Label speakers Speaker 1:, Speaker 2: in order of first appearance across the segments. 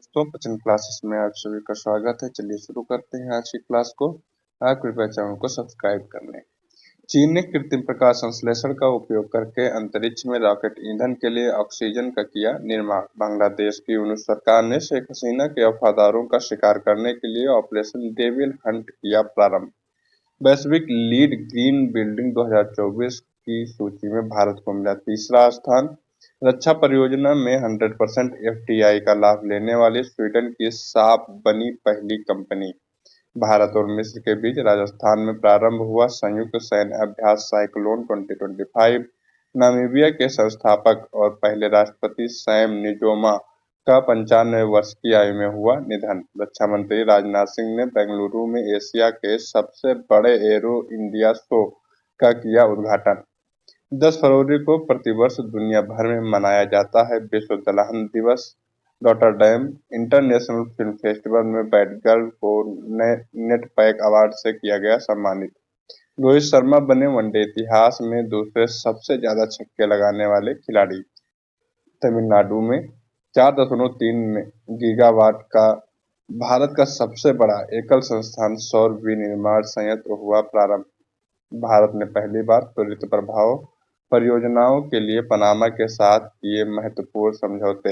Speaker 1: दोस्तों बच्चन क्लासेस में आप सभी का स्वागत है। चलिए शुरू करते हैं आज की क्लास को। आप कृपया चैनल को सब्सक्राइब कर लें। चीन ने कृत्रिम प्रकाश संश्लेषण का उपयोग करके अंतरिक्ष में रॉकेट ईंधन के लिए ऑक्सीजन का किया निर्माण। बांग्लादेश की यूनुस सरकार ने शेख हसीना के वफादारों का शिकार करने के लिए ऑपरेशन डेविल हंट किया प्रारंभ। वैश्विक लीड ग्रीन बिल्डिंग 2024 की सूची में भारत को मिला तीसरा स्थान। रक्षा परियोजना में 100% एफडीआई का लाभ लेने वाली स्वीडन की साप बनी पहली कंपनी। भारत और मिस्र के बीच राजस्थान में प्रारंभ हुआ संयुक्त सैन्य अभ्यास साइक्लोन 2025। नामीबिया के संस्थापक और पहले राष्ट्रपति सैम निजोमा का 95 वर्ष की आयु में हुआ निधन। रक्षा मंत्री राजनाथ सिंह ने बेंगलुरु में एशिया के सबसे बड़े एरो इंडिया शो का किया उद्घाटन। 10 फरवरी को प्रतिवर्ष दुनिया भर में मनाया जाता है विश्व दलहन दिवस। रॉटरडैम इंटरनेशनल फिल्म फेस्टिवल में बैड गर्ल को नेटपैक अवार्ड से किया गया सम्मानित। रोहित शर्मा बने वनडे इतिहास में दूसरे सबसे ज्यादा छक्के लगाने वाले खिलाड़ी। तमिलनाडु में 4.3 गीगावाट का भारत का सबसे बड़ा एकल संस्थान सौर विनिर्माण संयंत्र हुआ प्रारंभ। भारत ने पहली बार त्वरित प्रभाव परियोजनाओं के लिए पनामा के साथ किए महत्वपूर्ण समझौते।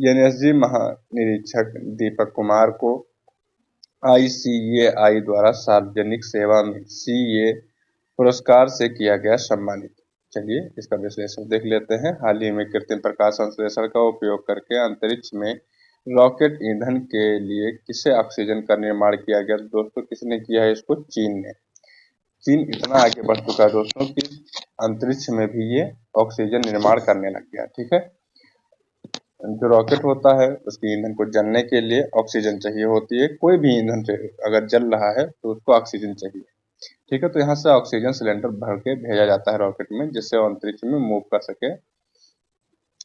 Speaker 1: एनएसजी महानिरीक्षक दीपक कुमार को आईसीएआई द्वारा सार्वजनिक सेवा में सीए पुरस्कार से किया गया सम्मानित। चलिए इसका विश्लेषण देख लेते हैं। हाल ही में कृत्रिम प्रकाश संश्लेषण का उपयोग करके अंतरिक्ष में रॉकेट ईंधन के लिए किसे ऑक्सीजन का निर्माण किया गया। दोस्तों किसने किया है इसको? चीन ने। चीन इतना आगे बढ़ चुका है दोस्तों कि अंतरिक्ष में भी ये ऑक्सीजन निर्माण करने लग गया। ठीक है, जो रॉकेट होता है उसके ईंधन को जलने के लिए ऑक्सीजन चाहिए होती है। कोई भी ईंधन अगर जल रहा है तो उसको ऑक्सीजन चाहिए। ठीक है, तो यहाँ से ऑक्सीजन सिलेंडर भर के भेजा जाता है रॉकेट में, जिससे वो अंतरिक्ष में मूव कर सके।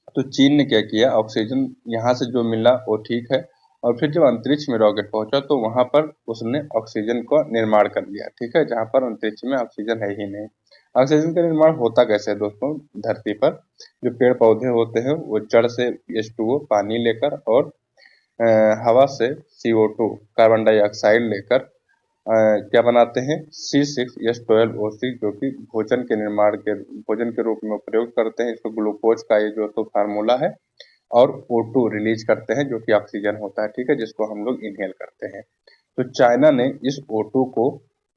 Speaker 1: तो चीन ने क्या किया, ऑक्सीजन यहाँ से जो मिला वो ठीक है, और फिर जब अंतरिक्ष में रॉकेट पहुंचा तो वहां पर उसने ऑक्सीजन का निर्माण कर लिया। ठीक है, जहां पर अंतरिक्ष में ऑक्सीजन है ही नहीं। ऑक्सीजन का निर्माण होता कैसे है दोस्तों? धरती पर जो पेड़ पौधे होते हैं वो जड़ से H2O पानी लेकर और हवा से CO2 कार्बन डाइऑक्साइड लेकर क्या बनाते हैं, C6H12O6, जो कि भोजन के रूप में प्रयोग करते हैं। इसको ग्लूकोज का ये जो तो फार्मूला है, और O2 रिलीज करते हैं जो कि ऑक्सीजन होता है। ठीक है, जिसको हम लोग इनहेल करते हैं। तो चाइना ने इस O2 को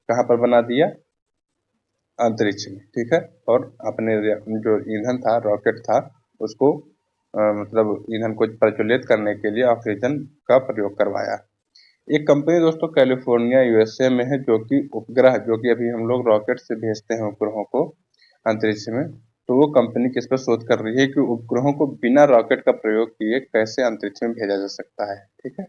Speaker 1: कहाँ पर बना दिया? अंतरिक्ष में। ठीक है, और अपने जो ईंधन था, रॉकेट था, उसको मतलब ईंधन को प्रज्वलित करने के लिए ऑक्सीजन का प्रयोग करवाया। एक कंपनी दोस्तों कैलिफोर्निया यूएसए में है, जो कि उपग्रह, जो कि अभी हम लोग रॉकेट से भेजते हैं उपग्रहों को अंतरिक्ष में, तो वो कंपनी किस पर शोध कर रही है कि उपग्रहों को बिना रॉकेट का प्रयोग किए कैसे अंतरिक्ष में भेजा जा सकता है। ठीक है,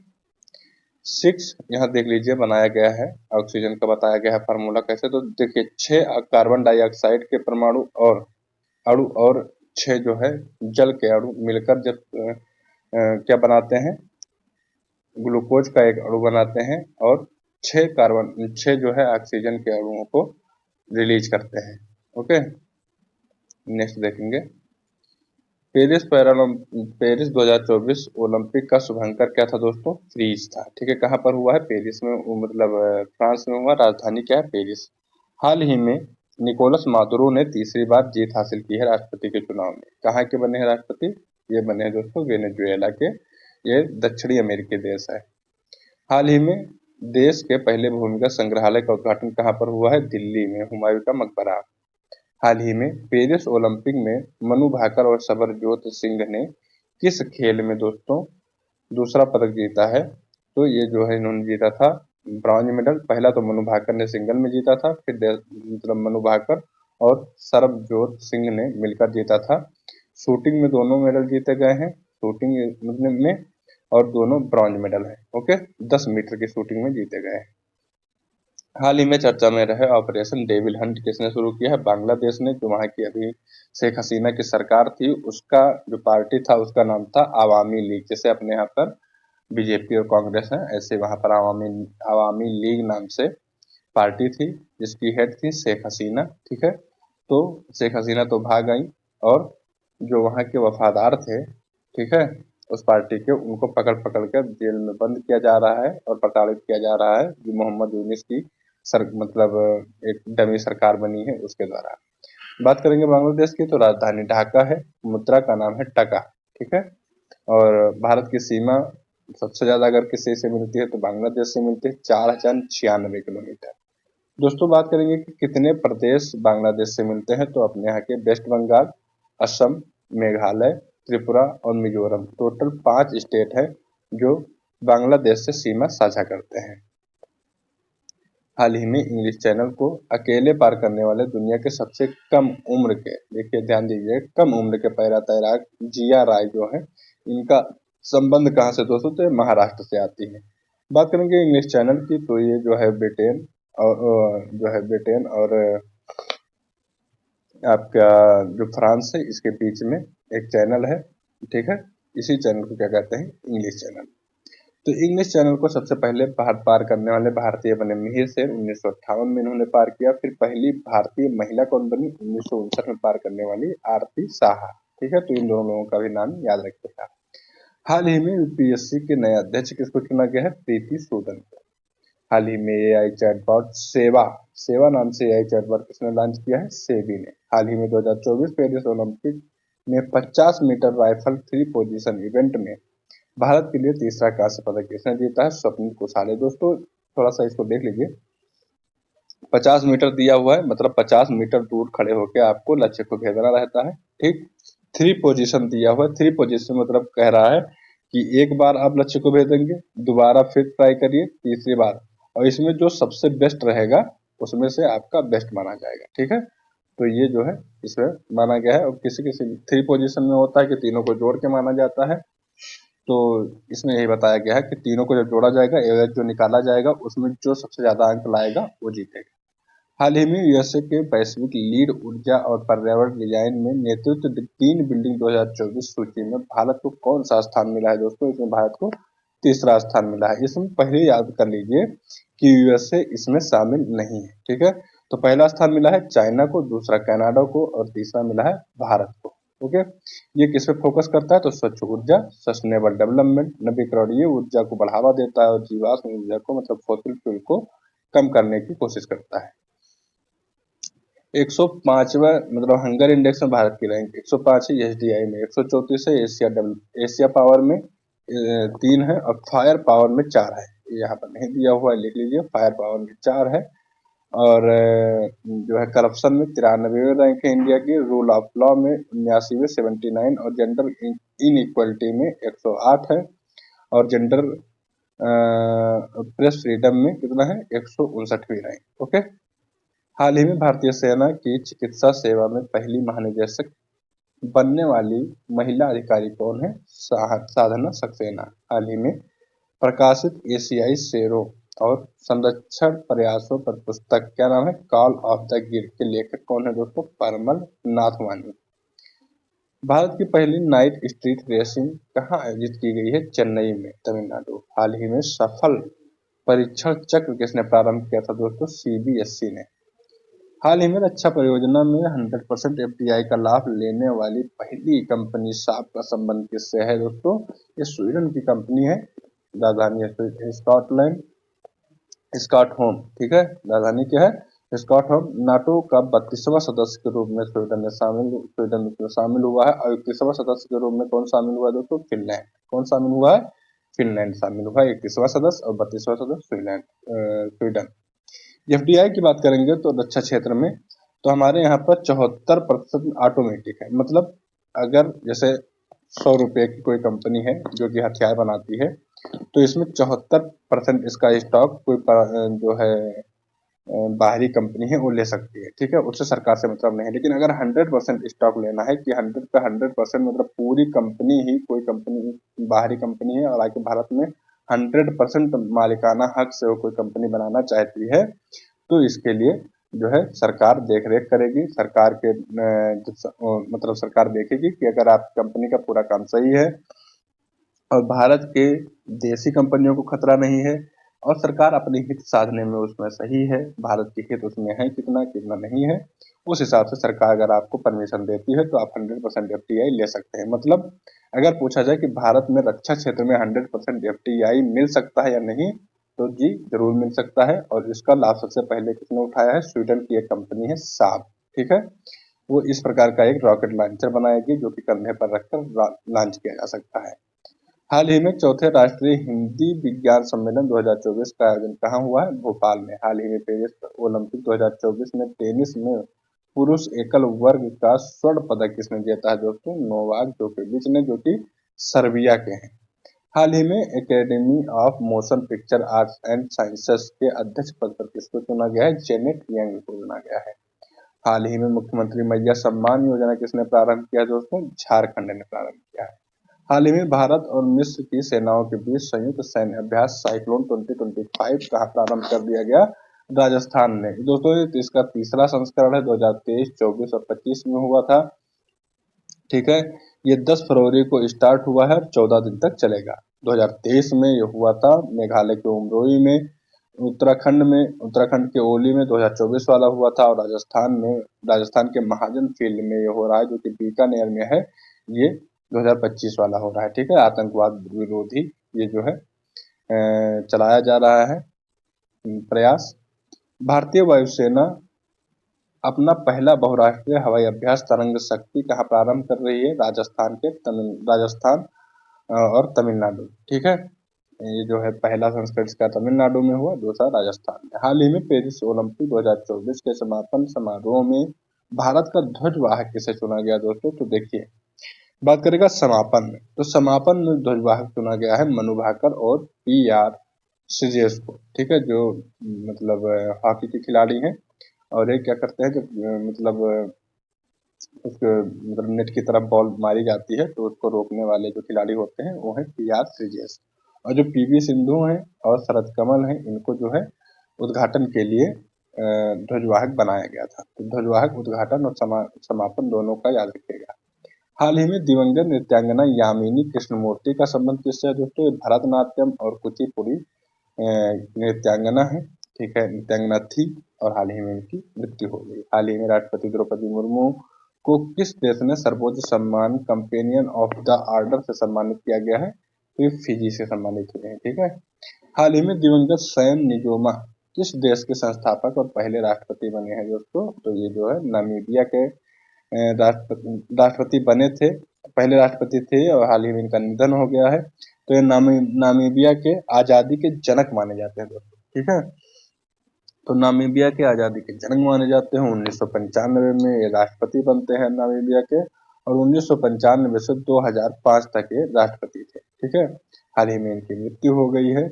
Speaker 1: 6 यहाँ देख लीजिए बनाया गया है, ऑक्सीजन का बताया गया है फार्मूला कैसे। तो देखिए 6 कार्बन डाइऑक्साइड के परमाणु और अणु और 6 जो है जल के अणु मिलकर जब क्या बनाते हैं, ग्लूकोज का एक अणु बनाते हैं, और 6 जो है ऑक्सीजन के अणुओं को रिलीज करते हैं। ओके, नेक्स्ट देखेंगे। पेरिस 2024 ओलंपिक का शुभंकर क्या था दोस्तों? फ्रीज था। ठीक है, कहाँ पर हुआ है? पेरिस में, मतलब फ्रांस में हुआ। राजधानी क्या है? पेरिस। हाल ही में निकोलस मादुरो ने तीसरी बार जीत हासिल की है राष्ट्रपति के चुनाव में। कहाँ के बने हैं राष्ट्रपति? ये बने हैं दोस्तों वेनेजुएला के। ये दक्षिणी अमेरिकी देश है। हाल ही में देश के पहले भूमिगत संग्रहालय का उद्घाटन कहाँ पर हुआ है? दिल्ली में, हुमायूं का मकबरा। हाल ही में पेरिस ओलंपिक में मनु भाकर और सबरजोत सिंह ने किस खेल में दोस्तों दूसरा पदक जीता है? तो ये जो है इन्होंने जीता था ब्रॉन्ज मेडल। पहला तो मनु भाकर ने सिंगल में जीता था, फिर मतलब मनु भाकर और सरबजोत सिंह ने मिलकर जीता था। शूटिंग में दोनों मेडल जीते गए हैं, शूटिंग में, और दोनों ब्रॉन्ज मेडल है। ओके, 10 मीटर की शूटिंग में जीते गए। हाल ही में चर्चा में रहे ऑपरेशन डेविल हंट किसने शुरू किया है? बांग्लादेश ने। जो वहां की अभी शेख हसीना की सरकार थी, उसका जो पार्टी था उसका नाम था आवामी लीग। जैसे अपने यहाँ पर बीजेपी और कांग्रेस है, ऐसे वहां पर आवामी लीग नाम से पार्टी थी, जिसकी हेड थी शेख हसीना। ठीक है, तो शेख हसीना तो भाग गई, और जो वहां के वफादार थे, ठीक है, उस पार्टी के उनको पकड़ पकड़ कर जेल में बंद किया जा रहा है और प्रताड़ित किया जा रहा है, जो मोहम्मद यूनिस की मतलब एक डमी सरकार बनी है उसके द्वारा। बात करेंगे बांग्लादेश की, तो राजधानी ढाका है, मुद्रा का नाम है टका, ठीक है। और भारत की सीमा सबसे ज्यादा अगर किसी से मिलती है तो बांग्लादेश से मिलती है, 4096 किलोमीटर। दोस्तों बात करेंगे कि कितने प्रदेश बांग्लादेश से मिलते हैं, तो अपने यहाँ के वेस्ट बंगाल, असम, मेघालय, त्रिपुरा और मिजोरम, टोटल 5 स्टेट है जो बांग्लादेश से सीमा साझा करते हैं। हाल ही में इंग्लिश चैनल को अकेले पार करने वाले दुनिया के सबसे कम उम्र के, देखिए ध्यान दीजिए, कम उम्र के पैरा तैराक जिया राय जो है, इनका संबंध कहाँ से दोस्तों, तो महाराष्ट्र से आती है। बात करेंगे इंग्लिश चैनल की, तो ये जो है ब्रिटेन और आपका जो फ्रांस है इसके बीच में एक चैनल है, ठीक है। इसी चैनल को क्या कहते हैं, इंग्लिश चैनल। तो इंग्लिश चैनल को सबसे पहले भारत पार करने वाले भारतीय बने मिहिर सेन, 1958 में इन्होंने पार किया। फिर पहली भारतीय महिला कौन बनी, 1959 में पार करने वाली आरती साहा, ठीक है। तो इन दोनों लोगों का भी नाम याद रखिएगा। हाल ही में यूपीएससी के नए अध्यक्ष किसको चुना गया है, प्रीति सूदन को। हाल ही में एआई चैटबॉट सेवा नाम से एआई चैटबॉट किसने लॉन्च किया है, सेबी ने। हाल ही में 2024 पेरिस ओलंपिक में 50 मीटर राइफल 3 पोजीशन इवेंट में भारत के लिए तीसरा कांस्य पदक किसने जीता है, स्वप्निल कुसाले। दोस्तों थोड़ा सा इसको देख लीजिए, 50 मीटर दिया हुआ है, मतलब 50 मीटर दूर खड़े होकर आपको लक्ष्य को भेजना रहता है, ठीक। 3 पोजीशन दिया हुआ है, 3 पोजीशन मतलब कह रहा है कि एक बार आप लक्ष्य को भेजेंगे, दोबारा फिर ट्राई करिए, तीसरी बार, और इसमें जो सबसे बेस्ट रहेगा उसमें से आपका बेस्ट माना जाएगा, ठीक है। तो ये जो है इसमें माना गया है। और किसी किसी 3 पोजीशन में होता है कि तीनों को जोड़ के माना जाता है, तो इसमें यही बताया गया है कि तीनों को जब जोड़ा जाएगा, एवरेज जो निकाला जाएगा उसमें जो सबसे ज्यादा अंक लाएगा वो जीतेगा। हाल ही में यूएसए के वैश्विक लीड ऊर्जा और पर्यावरण डिजाइन में नेतृत्व ग्रीन बिल्डिंग 2024 सूची में भारत को कौन सा स्थान मिला है, दोस्तों इसमें भारत को तीसरा स्थान मिला है। इसमें पहले याद कर लीजिए कि यूएसए इसमें शामिल नहीं है, ठीक है। तो पहला स्थान मिला है चाइना को, दूसरा कनाडा को और तीसरा मिला है भारत को, ओके। ये किस पे फोकस करता है, तो स्वच्छ ऊर्जा, सस्टेनेबल डेवलपमेंट, नवीकरणीय ऊर्जा को बढ़ावा देता है और जीवाश्म ऊर्जा को मतलब फॉसिल फ्यूल को कम करने की कोशिश करता है। 105वां मतलब हंगर इंडेक्स में भारत की रैंक 105 है, एसडीआई में 134 है, एशिया पावर में 3 है और फायर पावर में 4 है। यहाँ पर नहीं दिया हुआ है, लिख लीजिए, फायर पावर में 4 है। और जो है करप्शन में 93वें रैंक है इंडिया की, रूल ऑफ लॉ में 79वें 79 और जेंडर इन इक्वलिटी में 108 है और जेंडर प्रेस फ्रीडम में कितना है, 159वीं रैंक, ओके। हाल ही में भारतीय सेना की चिकित्सा सेवा में पहली महानिदेशक बनने वाली महिला अधिकारी कौन है, साधना सक्सेना। हाल ही में प्रकाशित एशियाई शेरों और संरक्षण प्रयासों पर पुस्तक, क्या नाम है, कॉल ऑफ द गिर के लेखक कौन है दोस्तों, परमल नाथवानी। भारत की पहली नाइट स्ट्रीट रेसिंग कहाँ आयोजित की गई है, चेन्नई में, तमिलनाडु। हाल ही में सफल परीक्षण चक्र किसने प्रारंभ किया था दोस्तों, सीबीएसई ने। हाल ही में रक्षा परियोजना में 100% एफडीआई का लाभ लेने वाली पहली कंपनी साप का संबंध किससे है दोस्तों, ये स्वीडन की कंपनी है, राजधानी है स्टॉकहोम, ठीक है, राजधानी क्या है, स्टॉकहोम। नाटो का 32वां सदस्य के रूप में स्वीडन शामिल हुआ है और 31वां सदस्य के रूप में कौन शामिल हुआ है दोस्तों, फिनलैंड। कौन शामिल हुआ है, फिनलैंड शामिल हुआ है, 31वां सदस्य और 32वां सदस्य स्वीडन। एफडीआई की बात करेंगे तो रक्षा क्षेत्र में तो हमारे यहाँ पर 74% ऑटोमेटिक है, मतलब अगर जैसे 100 रुपये की कोई कंपनी है जो कि हथियार बनाती है, तो इसमें 74% इसका स्टॉक कोई जो है बाहरी कंपनी है वो ले सकती है, ठीक है, उससे सरकार से मतलब नहीं है। लेकिन अगर 100% स्टॉक लेना है कि 100 का 100% मतलब पूरी कंपनी ही, कोई कंपनी बाहरी कंपनी है और आके भारत में 100% मालिकाना हक से वो कोई कंपनी बनाना चाहती है, तो इसके लिए जो है सरकार देख रेख करेगी, सरकार के मतलब सरकार देखेगी कि अगर आप कंपनी का पूरा काम सही है और भारत के देसी कंपनियों को खतरा नहीं है, और सरकार अपने हित साधने में उसमें सही है, भारत के हित उसमें है कितना कितना नहीं है, उस हिसाब से सरकार अगर आपको परमिशन देती है तो आप 100% FDI ले सकते हैं। मतलब अगर पूछा जाए कि भारत में रक्षा क्षेत्र में 100% FDI मिल सकता है या नहीं, तो जी जरूर मिल सकता है। और इसका लाभ सबसे पहले किसने उठाया है? स्वीडन की एक कंपनी है साब, ठीक है। वो इस प्रकार का एक रॉकेट लॉन्चर बनाएगी जो कि कंधे पर रखकर लॉन्च किया जा सकता है। हाल ही में चौथे राष्ट्रीय हिंदी विज्ञान सम्मेलन 2024 का आयोजन कहाँ हुआ है? भोपाल में। हाल ही में पेरिस ओलंपिक 2024 में टेनिस में पुरुष एकल वर्ग का स्वर्ण पदक किसने जीता है दोस्तों? नोवाक जोकोविच ने, जो कि सर्बिया के हैं। हाल ही में academy of motion picture arts and sciences के अध्यक्ष पद पर किसको चुना गया है? जेनेट यंग को चुना गया है। हाल ही में मुख्यमंत्री मैया सम्मान योजना किसने प्रारंभ किया दोस्तों? झारखंड ने प्रारंभ किया है। हाल ही में भारत और मिस्र की सेनाओं के बीच संयुक्त सैन्य अभ्यास साइक्लोन 2025 कहाँ प्रारंभ कर दिया गया? राजस्थान ने। दोस्तों इसका तीसरा संस्करण है, 2023, 24 और 25 में हुआ था, ठीक है। ये 10 फरवरी को स्टार्ट हुआ है और 14 दिन तक चलेगा। 2023 में ये हुआ था मेघालय के उमरोई में, उत्तराखंड के ओली में 2024 वाला हुआ था, और राजस्थान के महाजन फील्ड में ये हो रहा है, जो कि बीकानेर में है, ये 2025 वाला हो रहा है, ठीक है। आतंकवाद विरोधी ये जो है चलाया जा रहा है प्रयास। भारतीय वायुसेना अपना पहला बहुराष्ट्रीय हवाई अभ्यास तरंग शक्ति कहाँ प्रारंभ कर रही है? राजस्थान और तमिलनाडु, ठीक है। ये जो है पहला संस्करण इसका तमिलनाडु में हुआ, दूसरा राजस्थान में। हाल ही में पेरिस ओलंपिक 2024 के समापन समारोह में भारत का ध्वजवाहक किसे चुना गया दोस्तों? तो देखिए, बात करेगा समापन में, तो समापन में ध्वजवाहक चुना गया है मनु भाकर और PR श्रीजेश को, ठीक है, जो मतलब हॉकी के खिलाड़ी हैं। और ये क्या करते हैं, जब मतलब उसके मतलब नेट की तरफ बॉल मारी जाती है तो उसको रोकने वाले जो खिलाड़ी होते हैं वो है PR श्रीजेश। और जो PV सिंधु हैं और शरद कमल हैं, इनको जो है उद्घाटन के लिए ध्वजवाहक बनाया गया था। तो ध्वजवाहक, उद्घाटन और समापन दोनों का याद रखिएगा। हाल ही में दिवंगत नृत्यांगना यामिनी कृष्णमूर्ति का संबंध किससे है दोस्तों? भरतनाट्यम और कुचिपुड़ी नृत्यांगना है, ठीक है, नृत्यांगना थी, और हाल ही में इनकी मृत्यु हो गई। हाल ही में राष्ट्रपति द्रौपदी मुर्मू को किस देश ने सर्वोच्च सम्मान कंपेनियन ऑफ द ऑर्डर से सम्मानित किया गया है? तो ये फिजी से सम्मानित हुए हैं, ठीक है। हाल ही में दिवंगत सैम निजोमा किस देश के संस्थापक और पहले राष्ट्रपति बने हैं दोस्तों? तो ये जो है नामीबिया के राष्ट्रपति बने थे, पहले राष्ट्रपति थे, और हाल ही में इनका निधन हो गया है। तो ये नामीबिया के आजादी के जनक माने जाते हैं दोस्तों, ठीक है। तो नामीबिया के आजादी के जनक माने जाते हैं। 1995 में ये राष्ट्रपति बनते हैं नामीबिया के, और 1995 से 2005 तक ये राष्ट्रपति थे, ठीक है। हाल ही में इनकी मृत्यु हो गई है।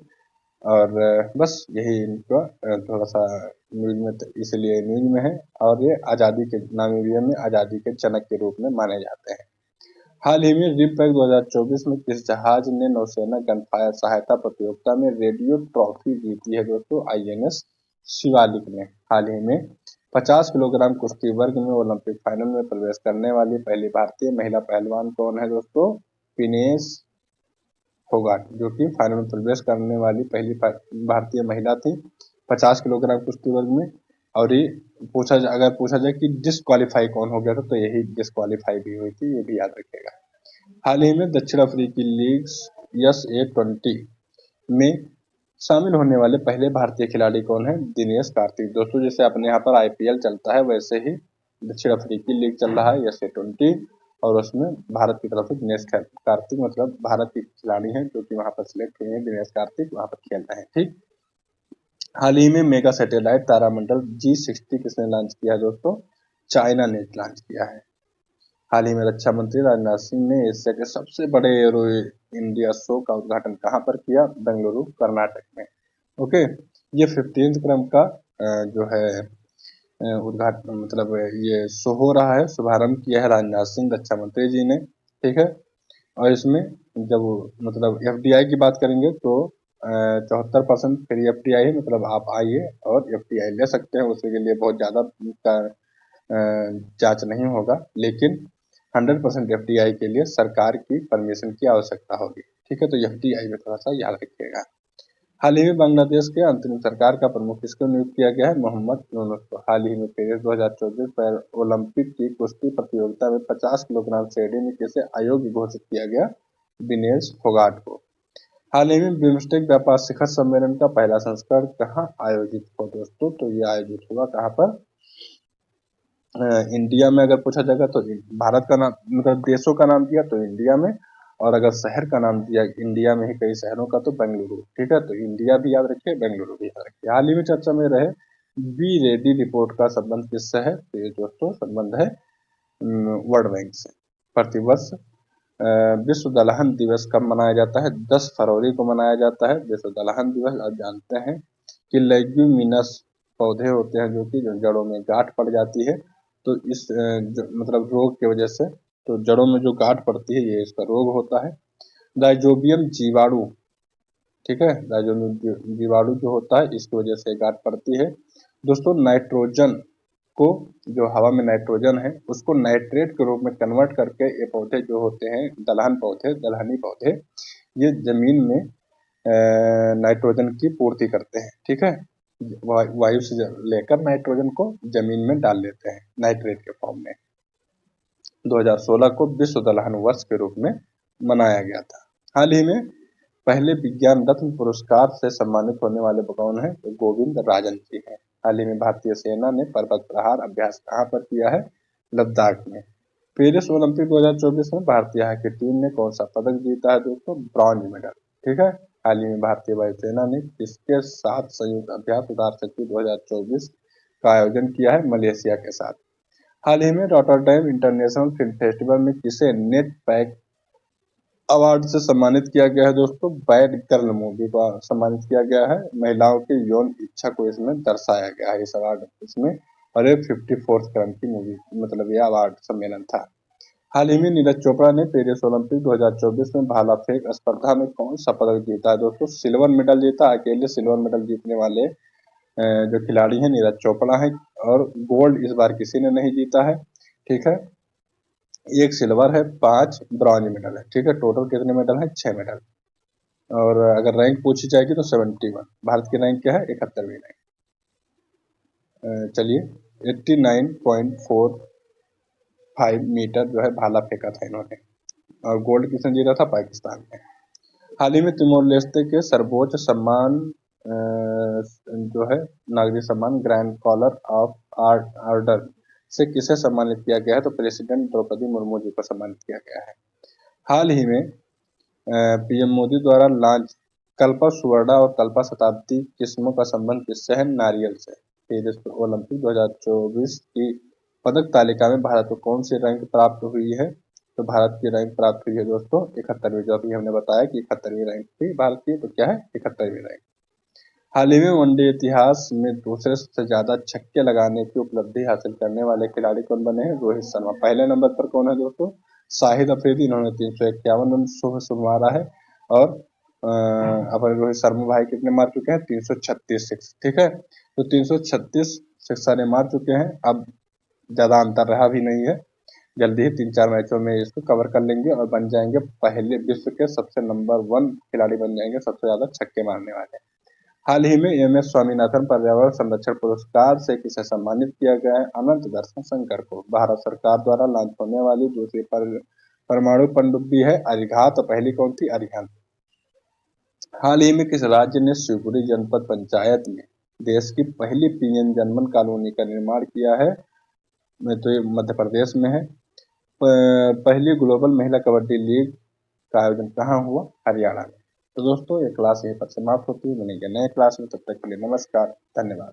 Speaker 1: और बस यही इनका थोड़ा सा न्यूज में, इसलिए न्यूज में है। और ये आज़ादी के, नामीबिया में आज़ादी के जनक के रूप में माने जाते हैं। हाल ही में रिमपैक 2024 में किस जहाज ने नौसेना गनफायर सहायता प्रतियोगिता में रेडियो ट्रॉफी जीती है दोस्तों? INS शिवालिक ने। हाल ही में 50 किलोग्राम कुश्ती वर्ग में ओलंपिक फाइनल में प्रवेश करने वाली पहली भारतीय महिला पहलवान कौन है दोस्तों? पिनेश फोगाट, जो कि फाइनल में प्रवेश करने वाली पहली भारतीय महिला थी 50 किलोग्राम कुश्ती वर्ग में। और ये अगर पूछा जाए कि डिस्क्वालीफाई कौन हो गया था, तो यही डिस्क्वालीफाई भी हुई थी, ये भी याद रखिएगा। हाल ही में दक्षिण अफ्रीकी लीग SA-20 में शामिल होने वाले पहले भारतीय खिलाड़ी कौन है? दिनेश कार्तिक। दोस्तों जैसे अपने यहाँ पर IPL चलता है, वैसे ही दक्षिण अफ्रीकी लीग चल रहा है SA-20, और उसमें भारत की तरफ से दिनेश कार्तिक, मतलब भारत के खिलाड़ी हैं जो कि वहां पर सिलेक्ट हुए हैं, दिनेश कार्तिक वहां पर खेल रहे हैं, ठीक। हाल ही में मेगा सैटेलाइट तारामंडल G60 किसने लॉन्च किया है दोस्तों? चाइना ने लॉन्च किया है। हाल ही में रक्षा मंत्री राजनाथ सिंह ने एशिया के सबसे बड़े एरो इंडिया शो का उद्घाटन कहाँ पर किया? बेंगलुरु, कर्नाटक में। ओके, ये 15th क्रम का जो है उद्घाटन, मतलब ये शो हो रहा है, शुभारंभ किया है राजनाथ सिंह रक्षा मंत्री जी ने, ठीक है। और इसमें जब मतलब FDI की बात करेंगे तो 74% फ्री FDI है, मतलब आप आइए और FDI ले सकते हैं, उसके लिए बहुत ज़्यादा जांच नहीं होगा, लेकिन 100% FDI के लिए सरकार की परमिशन की आवश्यकता होगी, ठीक है। तो FDI में थोड़ा सा याद रखिएगा। हाल ही में बांग्लादेश के अंतरिम सरकार का प्रमुख किसको नियुक्त किया गया है? मोहम्मद यूनुस को। हाल ही में पेरिस 2024 पर ओलंपिक की कुश्ती प्रतियोगिता में 50 किलोग्राम श्रेणी में किसे अयोग्य घोषित किया गया? विनेश फोगाट को। हाल ही में बिम्स्टेक व्यापार शिखर सम्मेलन का पहला संस्करण कहाँ आयोजित हुआ दोस्तों? तो ये आयोजित हुआ कहाँ पर? इंडिया में। अगर पूछा जाएगा तो भारत का नाम, मतलब देशों का नाम दिया तो इंडिया में, और अगर शहर का नाम दिया इंडिया में ही कई शहरों का तो बेंगलुरु। ठीक है, तो इंडिया भी याद रखिए, बेंगलुरु भी याद रखिए। हाल ही में चर्चा में रहे बी रेडी रिपोर्ट का संबंध किससे है? तो ये दोस्तों संबंध है वर्ल्ड बैंक से। प्रतिवर्ष विश्व दलहन दिवस कब मनाया जाता है? 10 फरवरी को मनाया जाता है विश्व दलहन दिवस। आप जानते हैं कि लेग्यूमिनस पौधे होते हैं जो कि जड़ों में गांठ पड़ जाती है, तो इस मतलब रोग की वजह से, तो जड़ों में जो गांठ पड़ती है ये इसका रोग होता है। राइजोबियम जीवाणु, ठीक है, राइजोबियम जीवाणु जो होता है इसकी वजह से गांठ पड़ती है। दोस्तों नाइट्रोजन को, जो हवा में नाइट्रोजन है उसको नाइट्रेट के रूप में कन्वर्ट करके ये पौधे जो होते हैं दलहन पौधे, दलहनी पौधे, ये जमीन में नाइट्रोजन की पूर्ति करते हैं। ठीक है, वायु से लेकर नाइट्रोजन को जमीन में डाल लेते हैं नाइट्रेट के फॉर्म में। 2016 को विश्व दलहन वर्ष के रूप में मनाया गया था। हाल ही में पहले विज्ञान रत्न पुरस्कार से सम्मानित होने वाले कौन है? तो गोविंद राजन जी हैं। हाल ही में भारतीय सेना ने पर्वत प्रहार अभ्यास कहाँ पर किया है? लद्दाख में। पेरिस ओलंपिक 2024 में भारतीय हॉकी टीम ने कौन सा पदक जीता है दोस्तों? Bronze medal. ठीक है, हाल ही में भारतीय वायुसेना ने किसके साथ संयुक्त अभ्यास उदार शक्ति 2024 का आयोजन किया है? मलेशिया के साथ। हाल ही में रॉटरडैम इंटरनेशनल फिल्म फेस्टिवल में किसे नेट पैक अवार्ड से सम्मानित किया गया है दोस्तों? बैड गर्ल मूवी को सम्मानित किया गया है। महिलाओं की यौन इच्छा को इसमें दर्शाया गया है इस अवार्ड इसमें, और ये 54th क्रम की मूवी, मतलब यह अवार्ड सम्मेलन था। हाल ही में नीरज चोपड़ा ने पेरिस ओलंपिक 2024 में भाला फेंक स्पर्धा में कौन सा पदक जीता है दोस्तों? सिल्वर मेडल जीता। अकेले सिल्वर मेडल जीतने वाले जो खिलाड़ी हैं नीरज चोपड़ा है, और गोल्ड इस बार किसी ने नहीं जीता है। ठीक है, 1 सिल्वर है, 5 ब्रॉन्ज मेडल है। ठीक है, टोटल कितने मेडल है? 6 मेडल। और अगर रैंक पूछी जाएगी तो 71। भारत की रैंक क्या है? 71वीं रैंक। चलिए, 89.45 मीटर जो है भाला फेंका था इन्होंने, और गोल्ड किसने जीता था? पाकिस्तान ने। हाल ही में तिमोर लेस्ते के सर्वोच्च सम्मान जो है नागरिक सम्मान ग्रैंड कॉलर ऑफ ऑर्डर से किसे सम्मानित किया गया है? तो प्रेसिडेंट द्रौपदी मुर्मू जी को सम्मानित किया गया है। हाल ही में पीएम मोदी द्वारा लॉन्च कल्पा सुवर्णा और कल्पा शताब्दी किस्मों का संबंध किससे है? नारियल से। पेरिस ओलंपिक 2024 की पदक तालिका में भारत को कौन सी रैंक प्राप्त हुई है? तो भारत की रैंक प्राप्त हुई है दोस्तों 71वीं, जो अभी हमने बताया कि 71वीं रैंक थी भारत की, तो क्या है? 71वीं रैंक। हाल ही में वनडे इतिहास में दूसरे सबसे ज्यादा छक्के लगाने की उपलब्धि हासिल करने वाले खिलाड़ी कौन बने हैं? रोहित शर्मा। पहले नंबर पर कौन है दोस्तों? शाहिद अफरीदी, इन्होंने 351 रन शुभ मारा है। और अपने रोहित शर्मा भाई कितने मार चुके हैं? 336 सिक्स। ठीक है, तो 336 सिक्सर मार चुके हैं। अब ज्यादा अंतर रहा भी नहीं है, जल्दी ही 3-4 मैचों में इसको कवर कर लेंगे और बन जाएंगे पहले विश्व के सबसे नंबर 1 खिलाड़ी बन जाएंगे, सबसे ज्यादा छक्के मारने वाले। हाल ही में एम एस स्वामीनाथन पर्यावरण संरक्षण पुरस्कार से किसे सम्मानित किया गया है? अनंत दर्शन शंकर को। भारत सरकार द्वारा लॉन्च होने वाली दूसरी परमाणु पनडुब्बी है अरिघात, तो पहली कौन थी? अरिहंत। हाल ही में किस राज्य ने शिवपुरी जनपद पंचायत में देश की पहली पीएम जनमन कॉलोनी का निर्माण किया है? तो ये मध्य प्रदेश में है। पहली ग्लोबल महिला कबड्डी लीग का आयोजन कहाँ हुआ? हरियाणा में। तो दोस्तों ये क्लास यहीं पर समाप्त होती है, मिलेंगे नए क्लास में, तब तक के लिए नमस्कार, धन्यवाद।